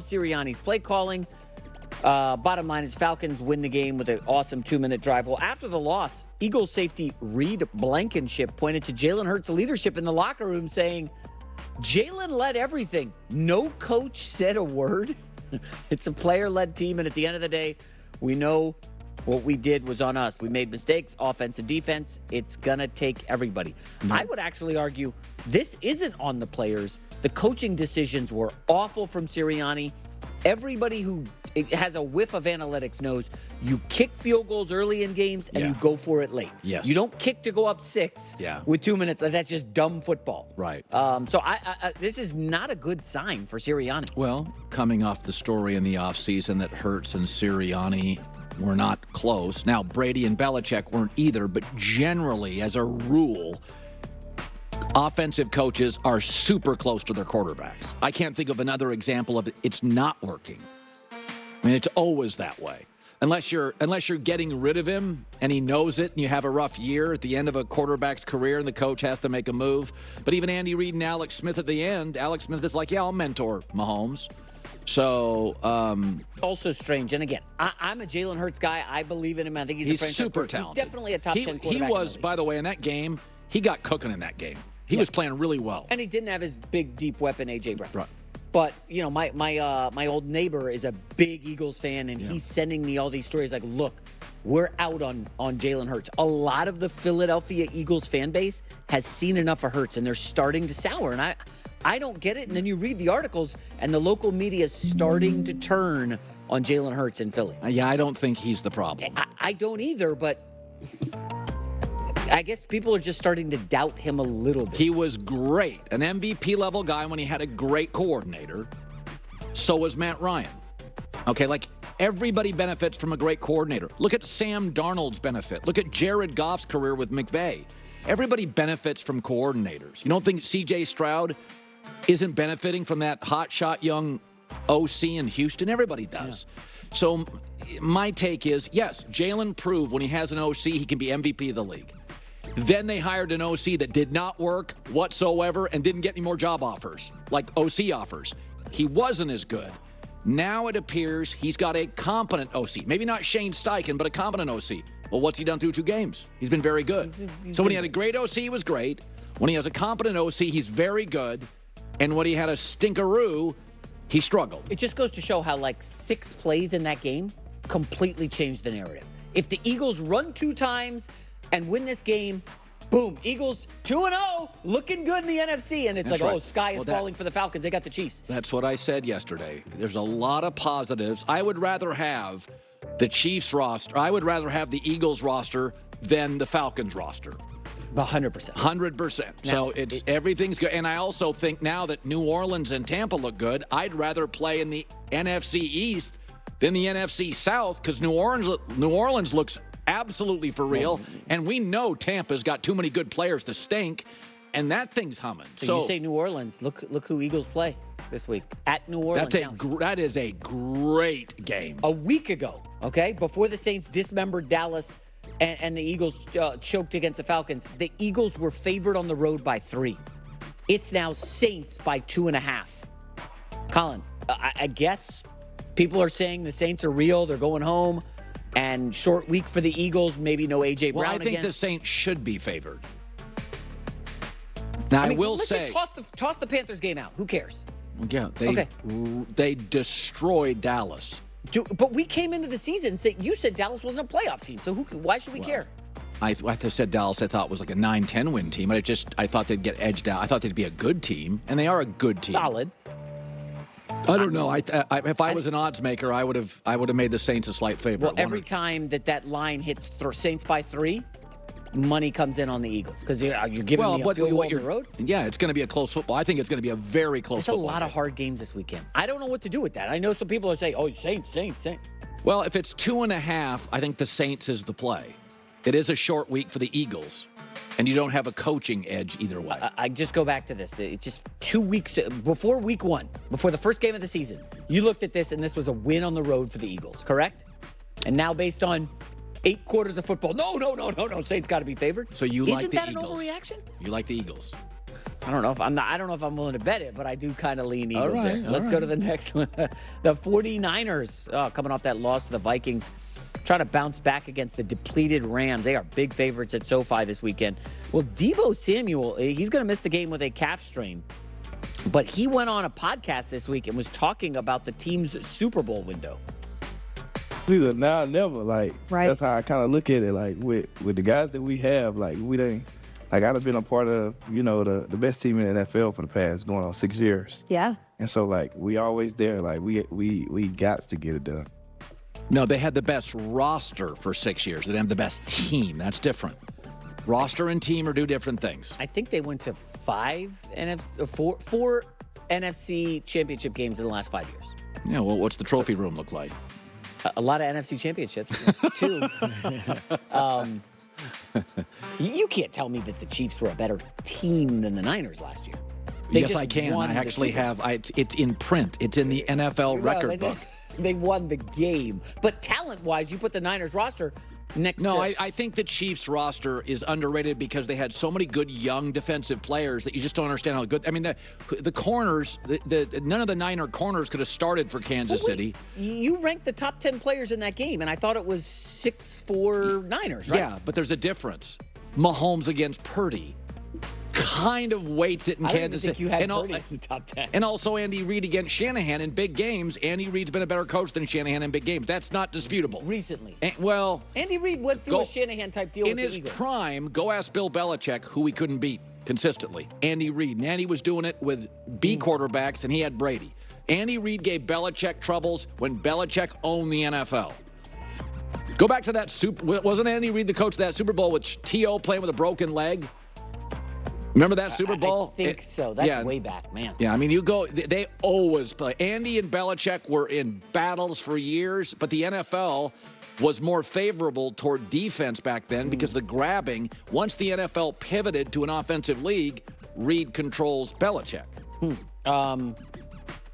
Sirianni's play calling. Bottom line is Falcons win the game with an awesome 2-minute drive. Well, after the loss, Eagles safety Reed Blankenship pointed to Jalen Hurts' leadership in the locker room, saying, Jalen led everything. No coach said a word. It's a player-led team, and at the end of the day, we know what we did was on us. We made mistakes, offense and defense. It's going to take everybody. I would actually argue this isn't on the players. The coaching decisions were awful from Sirianni. Everybody who has a whiff of analytics knows you kick field goals early in games and you go for it late. Yes. You don't kick to go up 6 with 2 minutes. That's just dumb football. Right. So this is not a good sign for Sirianni. Well, coming off the story in the offseason that Hurts and Sirianni were not close. Now, Brady and Belichick weren't either, but generally, as a rule, offensive coaches are super close to their quarterbacks. I can't think of another example of it's not working. I mean, it's always that way. Unless you're getting rid of him and he knows it and you have a rough year at the end of a quarterback's career and the coach has to make a move. But even Andy Reid and Alex Smith at the end, Alex Smith is like, yeah, I'll mentor Mahomes. So, also strange. And again, I'm a Jalen Hurts guy. I believe in him. I think he's a franchise super player. talented. He's definitely a top 10 quarterback. He was, by the way, in that game, he got cooking in that game. He was playing really well. And he didn't have his big, deep weapon, A.J. Brown. Right. But, you know, my old neighbor is a big Eagles fan, and he's sending me all these stories like, look, we're out on Jalen Hurts. A lot of the Philadelphia Eagles fan base has seen enough of Hurts, and they're starting to sour. And I don't get it. And then you read the articles, and the local media is starting to turn on Jalen Hurts in Philly. Yeah, I don't think he's the problem. I don't either, but I guess people are just starting to doubt him a little bit. He was great, an MVP-level guy when he had a great coordinator. So was Matt Ryan. Okay, like everybody benefits from a great coordinator. Look at Sam Darnold's benefit. Look at Jared Goff's career with McVay. Everybody benefits from coordinators. You don't think C.J. Stroud isn't benefiting from that hotshot young OC in Houston? Everybody does. Yeah. So my take is, yes, Jalen proved when he has an OC, he can be MVP of the league. Then they hired an OC that did not work whatsoever and didn't get any more job offers, like OC offers. He wasn't as good. Now it appears he's got a competent OC. Maybe not Shane Steichen, but a competent OC. Well, what's he done through 2 games? He's been very good. So when he had a great OC, he was great. When he has a competent OC, he's very good. And when he had a stinkeroo, he struggled. It just goes to show how, like, 6 plays in that game completely changed the narrative. If the Eagles run 2 times and win this game, boom, Eagles 2-0, looking good in the NFC. And it's sky is falling for the Falcons. They got the Chiefs. That's what I said yesterday. There's a lot of positives. I would rather have the Chiefs roster. I would rather have the Eagles roster than the Falcons roster. 100%. 100%. So everything's good. And I also think now that New Orleans and Tampa look good, I'd rather play in the NFC East than the NFC South because New Orleans looks absolutely for real. And we know Tampa's got too many good players to stink, and that thing's humming. So you say New Orleans. Look who Eagles play this week at New Orleans. That is a great game. A week ago, okay, before the Saints dismembered Dallas and the Eagles choked against the Falcons, the Eagles were favored on the road by 3. It's now Saints by 2.5. Colin, I guess people are saying the Saints are real. They're going home. And short week for the Eagles, maybe no A.J. Brown again. Well, I think the Saints should be favored. Now, I will say, just toss the Panthers game out. Who cares? Yeah, they destroyed Dallas. But we came into the season saying you said Dallas wasn't a playoff team, so why should we care? I said Dallas I thought was like a 9-10 win team. I thought they'd get edged out. I thought they'd be a good team, and they are a good team. Solid. I don't know. If I was an odds maker, I would have made the Saints a slight favorite. Well, every time that line hits Saints by 3, money comes in on the Eagles because you're giving me a field goal on the road. Yeah, it's going to be a close football. I think it's going to be a very close football. There's a lot of hard games this weekend. I don't know what to do with that. I know some people are saying, "Oh, Saints." Well, if it's 2.5, I think the Saints is the play. It is a short week for the Eagles. And you don't have a coaching edge either way. I just go back to this. It's just 2 weeks before week 1, before the first game of the season. You looked at this, and this was a win on the road for the Eagles, correct? And now based on 8 quarters of football, no, Saints got to be favored. So you like the Eagles? Isn't that an overreaction? You like the Eagles? I don't know if I'm willing to bet it, but I do kind of lean Eagles All right, there. Let's go to the next one. The 49ers, coming off that loss to the Vikings, trying to bounce back against the depleted Rams. They are big favorites at SoFi this weekend. Well, Deebo Samuel, he's going to miss the game with a calf strain. But he went on a podcast this week and was talking about the team's Super Bowl window. It's either now or never. Like, Right. That's how I kind of look at it. Like, with the guys that we have, like, we didn't. Like, I've been a part of, the best team in the NFL for the past going on 6 years. Yeah. And so, like, we always there. Like, we got to get it done. No, they had the best roster for 6 years. They didn't have the best team. That's different. Roster and team are two different things. I think they went to four NFC championship games in the last 5 years. Yeah, well, what's the trophy room look like? A lot of NFC championships, too. You can't tell me that the Chiefs were a better team than the Niners last year. They Yes, just I can. won I the actually Super Bowl. have. It's in print. It's in the NFL record book. They won the game. But talent-wise, you put the Niners roster next to... No, I think the Chiefs roster is underrated because they had so many good young defensive players that you just don't understand how good. I mean, the corners, none of the Niner corners could have started for Kansas City. You ranked the top 10 players in that game, and I thought it was 6-4 Niners, right? Yeah, but there's a difference. Mahomes against Purdy kind of weights it in I don't Kansas even think City. you had And Purdy in the top 10. And also Andy Reid against Shanahan in big games. Andy Reid's been a better coach than Shanahan in big games. That's not disputable. Recently. Well, Andy Reid went through a Shanahan-type deal in with the his Eagles. prime, go ask Bill Belichick who he couldn't beat consistently. Andy Reid. And Andy was doing it with B quarterbacks, and he had Brady. Andy Reid gave Belichick troubles when Belichick owned the NFL. Go back to that wasn't Andy Reid the coach of that Super Bowl with T.O. playing with a broken leg? Remember that Super Bowl? I think so. That's way back, man. Yeah, I mean, they always play. Andy and Belichick were in battles for years, but the NFL was more favorable toward defense back then because the grabbing, once the NFL pivoted to an offensive league, Reid controls Belichick.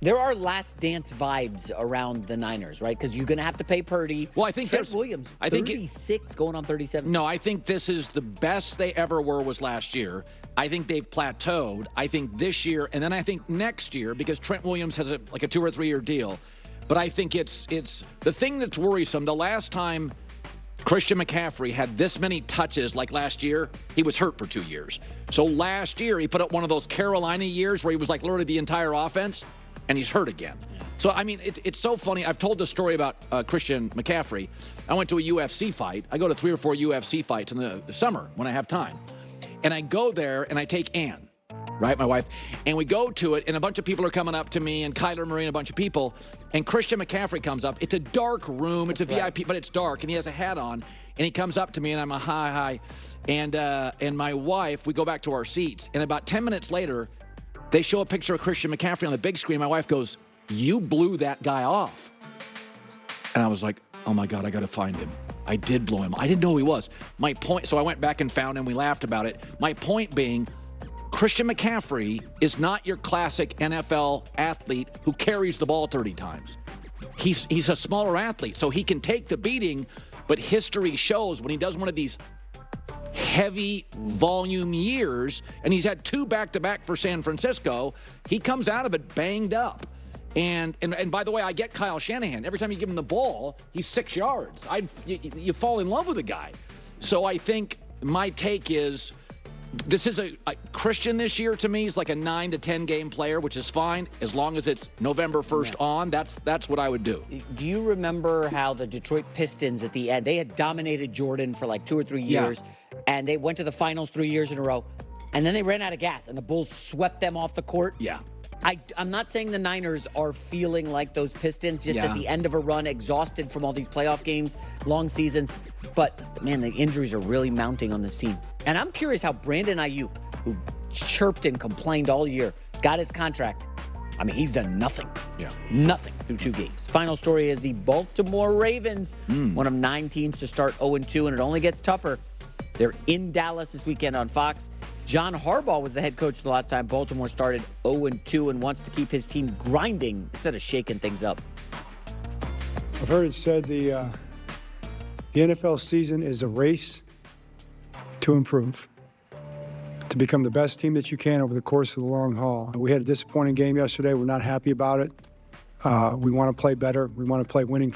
There are last dance vibes around the Niners, right? Because you're going to have to pay Purdy. Well, I think Trent Williams, 36, going on 37. No, I think this is the best they ever were was last year. I think they've plateaued. I think this year, and then I think next year, because Trent Williams has a 2 or 3 year deal. But I think it's the thing that's worrisome. The last time Christian McCaffrey had this many touches like last year, he was hurt for 2 years. So last year, he put up one of those Carolina years where he was like literally the entire offense, and he's hurt again. So, I mean, it's so funny. I've told this story about Christian McCaffrey. I went to a UFC fight. I go to 3 or 4 UFC fights in the summer when I have time. And I go there, and I take Ann, right, my wife, and we go to it, and a bunch of people are coming up to me, and Kyler Murray and a bunch of people, and Christian McCaffrey comes up. It's a dark room. It's a VIP, but it's dark, and he has a hat on, and he comes up to me, and I'm a hi. And my wife, we go back to our seats, and about 10 minutes later, they show a picture of Christian McCaffrey on the big screen. My wife goes, "You blew that guy off." And I was like, oh my God, I got to find him. I did blow him. I didn't know who he was. My point, so I went back and found him. We laughed about it. My point being, Christian McCaffrey is not your classic NFL athlete who carries the ball 30 times. He's a smaller athlete, so he can take the beating, but history shows when he does one of these heavy volume years, and he's had 2 back-to-back for San Francisco, he comes out of it banged up. And by the way, I get Kyle Shanahan. Every time you give him the ball, he's 6 yards. You fall in love with the guy. So I think my take is this is a Christian this year to me is like a 9 to 10 game player, which is fine as long as it's November 1st on. That's what I would do. Do you remember how the Detroit Pistons at the end, they had dominated Jordan for like 2 or 3 years, and they went to the finals 3 years in a row, and then they ran out of gas, and the Bulls swept them off the court? Yeah. I'm not saying the Niners are feeling like those Pistons, just at the end of a run, exhausted from all these playoff games, long seasons. But, man, the injuries are really mounting on this team. And I'm curious how Brandon Ayuk, who chirped and complained all year, got his contract. I mean, he's done nothing. Yeah. Nothing through 2 games. Final story is the Baltimore Ravens, one of 9 teams to start 0-2, and it only gets tougher. They're in Dallas this weekend on Fox. John Harbaugh was the head coach the last time Baltimore started 0-2 and wants to keep his team grinding instead of shaking things up. I've heard it said the NFL season is a race to improve. to become the best team that you can over the course of the long haul. We had a disappointing game yesterday. We're not happy about it. We want to play better. We want to play winning